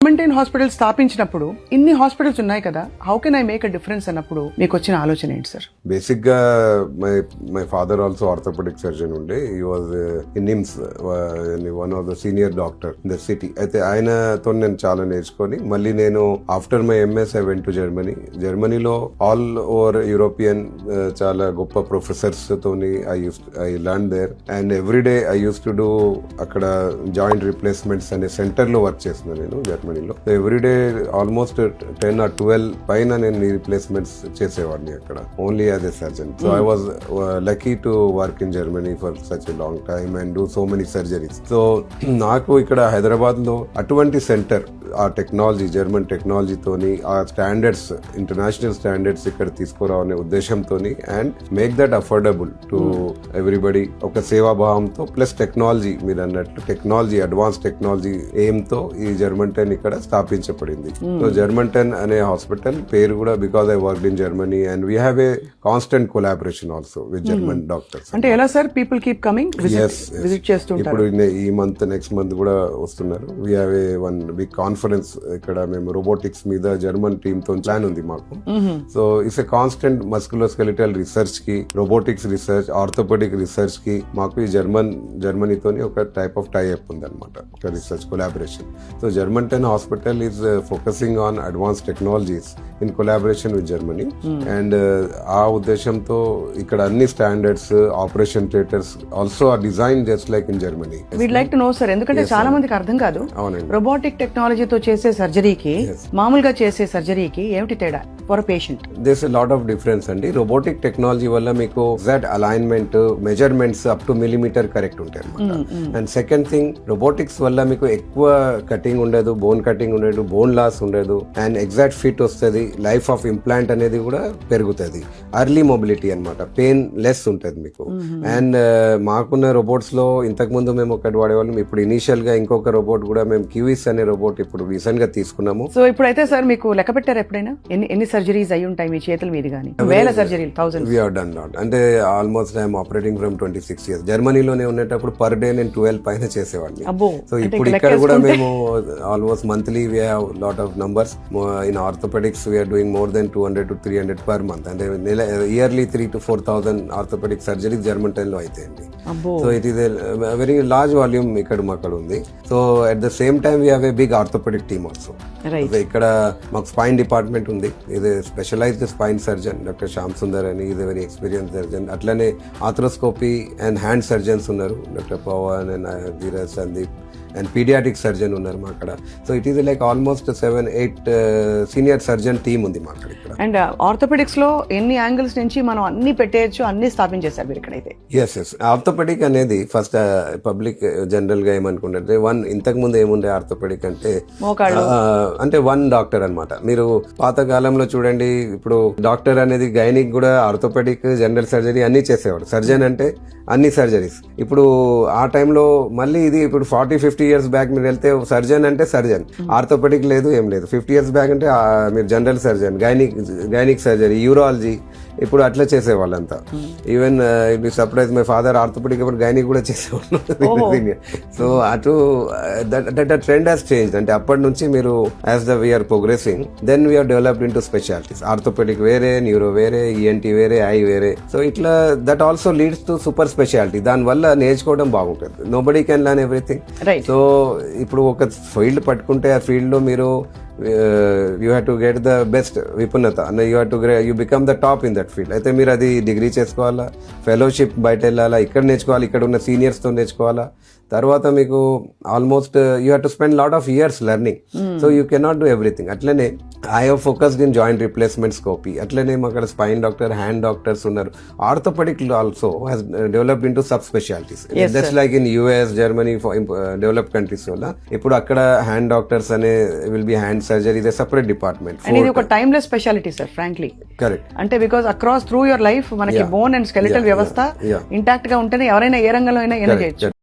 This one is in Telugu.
గవర్నమెంట్ హాస్పిటల్ స్థాపించినప్పుడు ఇన్ని హాస్పిటల్స్ ఉన్నాయి కదా, how can I make a difference అన్నప్పుడు మీకు వచ్చిన ఆలోచన ఏంటి సార్? బేసిక్ గా my father also orthopaedic surgeon ఉండే. He was in NIMS, one of the senior doctor in the city. అయితే ఆయనతో నేను చాలా నేర్చుకొని మళ్ళీ నేను after my MS I went to Germany. జర్మనీలో ఆల్ ఓవర్ యూరోపియన్ చాలా గొప్ప ప్రొఫెసర్స్ తోని I learn there and every day I use to do అక్కడ జాయింట్ రిప్లేస్మెంట్స్ అనే సెంటర్ లో వర్క్ చేస్తున్నాను నేను జర్మనీలో. ఎవ్రీడే ఆల్మోస్ట్ 10 or 12 పైన నేను రీప్లేస్మెంట్స్ చేసేవాడిని అక్కడ, only as a surgeon. So I was lucky to work in Germany for such a long time and do so many surgeries. So నాకు ఇక్కడ హైదరాబాద్ లో అటువంటి సెంటర్, ఆ టెక్నాలజీ, జర్మన్ టెక్నాలజీతోని ఆ స్టాండర్డ్స్, ఇంటర్నేషనల్ స్టాండర్డ్స్ ఇక్కడ తీసుకురావనే ఉద్దేశంతోని and make that affordable to everybody, ఒక సేవాభావంతో ప్లస్ టెక్నాలజీ, మీరు అన్నట్లు టెక్నాలజీ, అడ్వాన్స్ టెక్నాలజీ ఎయిమ్ తో ఈ జర్మన్-10 ఇక్కడ స్థాపించబడింది. సో జర్మన్-10 అనే హాస్పిటల్ పేరు కూడా because I work in Germany and we have a constant collaboration also with German doctors. అంటే ఎలా sir, people keep coming, visit చేస్తుంటారు. ఇప్పుడు ఈ మంత్, నెక్స్ట్ మంత్ కూడా వస్తున్నారు. We have a one big conference ఇక్కడ. మేము రోబోటిక్స్ మీద జర్మన్ టీమ్ తో ప్లాన్ ఉంది మాకు. So it's a constant musculoskeletal research కి, రోబోటిక్స్ రీసెర్చ్, ఆర్థోపెడిక్ రీసెర్చ్ కి మాకు ఈ జర్మనీతోని ఒక టైప్ ఆఫ్ టై అప్ ఉంది అనమాట, ఒక రీసెర్చ్ కొలాబరేషన్. సో జర్మన్-10 hospital is focusing on advanced technologies in collaboration with Germany and ఆ ఉద్దేశంతో ఇక్కడ అన్ని standards, operation theatres also are design just like in Germany. We'd like to know sir, ఎందుకంటే చాలా మందికి అర్థం కాదు, రోబోటిక్ టెక్నాలజీతో చేసే సర్జరీకి మామూలుగా చేసే సర్జరీకి ఏమిటి తేడా for patient? There's a lot of difference అండి. రోబోటిక్ టెక్నాలజీ వల్ల మీకు exact alignment, measurements up to millimetre correct ఉంటాయి అనమాట. అండ్ సెకండ్ థింగ్, రోబోటిక్స్ వల్ల మీకు ఎక్కువ కటింగ్ ఉండదు, బోన్ కటింగ్ ఉండదు, బోన్ లాస్ ఉండదు అండ్ ఎగ్జాక్ట్ ఫిట్ వస్తుంది. లైఫ్ ఆఫ్ ఇంప్లాంట్ అనేది కూడా పెరుగుతుంది. అర్లీ మొబిలిటీ అనమాట, పెయిన్ లెస్ ఉంటుంది మీకు. అండ్ మాకున్న రోబోట్స్ లో ఇంతకు ముందు మేము ఒకటి వాడేవాళ్ళం, ఇప్పుడు ఇనీషియల్ గా ఇంకొక రోబోట్ కూడా మేము క్యూవిస్ అనే రోబోట్ ఇప్పుడు రీసెంట్ గా తీసుకున్నాము. సో ఇప్పుడైతే సార్ మీకు లెక్క పెట్టారు ఎప్పుడైనా ఎన్ని సర్జరీస్ అయి ఉంటాయి మీ చేతుల మీద? కానీ వేల సర్జరీలు, thousands. We have done lot. అంటే almost I'm operating from 26 years. జర్మనీలోనే ఉండేటప్పుడు పర్ డే నేను 12 పైన చేసేవాడిని. సో ఇప్పుడు ఇక్కడ కూడా మేము almost monthly we have lot of numbers. In orthopedics we are doing more than 200 to 300 per month and yearly 3 to 4,000 orthopedic surgeries German-10 లో అయితాయండి. So it is a very large volume ఇక్కడ మాకు ఉంది. So at the same time we have a big orthopedic team also. ఇక్కడ మాకు స్పైన్ డిపార్ట్మెంట్ ఉంది. ఇది specialized spine surgeon doctor Shyam Sundar అని, ఇది వెరీ ఎక్స్పీరియన్స్ సర్జన్. అట్లనే ఆర్థ్రోస్కోపీ అండ్ హ్యాండ్ సర్జన్స్ ఉన్నారు, doctor Pavan and Dheeraj Sandeep. And pediatric surgeon ఉన్నారు మా అక్కడ. So it is like almost 7-8 senior surgeon team ఉంది మా అక్కడ. అండ్ ఆర్థోపెడిక్స్ లో ఎన్ని యాంగిల్స్ నుంచి మనం అన్ని పెట్టేయచ్చు, అన్ని స్థాపించేశారు మీరు ఇక్కడైతే. ఎస్ ఆర్థోపెడిక్ అనేది ఫస్ట్ పబ్లిక్ జనరల్ గా ఏమనుకుంటే, ఇంతకు ముందు ఏముండే ఆర్థోపెడిక్ అంటే వన్ డాక్టర్ అనమాట. మీరు పాత కాలంలో చూడండి, ఇప్పుడు డాక్టర్ అనేది గైనిక్ కూడా ఆర్థోపెడిక్, జనరల్ సర్జరీ అన్ని చేసేవాడు. సర్జన్ అంటే అన్ని సర్జరీస్. ఇప్పుడు ఆ టైంలో మళ్ళీ ఇది ఇప్పుడు 40-50 years బ్యాక్ మీరు వెళ్తే సర్జన్ అంటే సర్జన్, ఆర్థోపెడిక్ లేదు, ఏం లేదు. 50 years బ్యాక్ అంటే మీరు general surgeon, gynaec surgery, urology, ఇప్పుడు అట్లా చేసేవాళ్ళంతా. Even surprise my father orthopaedic ఇప్పుడు గైనిక్ కూడా చేసేవాళ్ళు. సో అటు దట్ ట్రెండ్ హాస్ చేంజ్డ్. అంటే అప్పటి నుంచి మీరు as the we are progressing, then we are developed into specialities. Orthopaedic వేరే, న్యూరో వేరే, ఈఎన్టీ వేరే, ఐ వేరే. సో ఇట్లా that also leads to super speciality. దాని వల్ల నేర్చుకోవడం బాగుంటుంది. Nobody can learn everything. So ఇప్పుడు ఒక ఫీల్డ్ పట్టుకుంటే ఆ ఫీల్డ్ లో మీరు you have to get the best విపుణత, you become the top in that field. అయితే మీరు అది డిగ్రీ చేసుకోవాలా, ఫెలోషిప్ బయట వెళ్ళాలా, ఇక్కడ నేర్చుకోవాలి, ఇక్కడ ఉన్న సీనియర్స్ తో నేర్చుకోవాలా. తర్వాత మీకు almost you have to spend lot of years learning. So you cannot do everything. అట్లనే I have focused in joint replacement scopy. అట్లనే అక్కడ స్పైన్ డాక్టర్, హ్యాండ్ డాక్టర్స్ ఉన్నారు. Orthopaedic also has developed into sub specialities. Just like in US, Germany, developed countries వల్ల ఇప్పుడు అక్కడ హ్యాండ్ డాక్టర్స్ అనే will be hand surgery, is separate department. ఇది ఒక timeless speciality sir, frankly. Correct. అంటే because across through your life మనకి బోన్ అండ్ స్కెలిటల్ వ్యవస్థ ఇంటాక్ట్ గా ఉంటేనే ఎవరైనా ఏ రంగంలో అయినా చేయొచ్చు.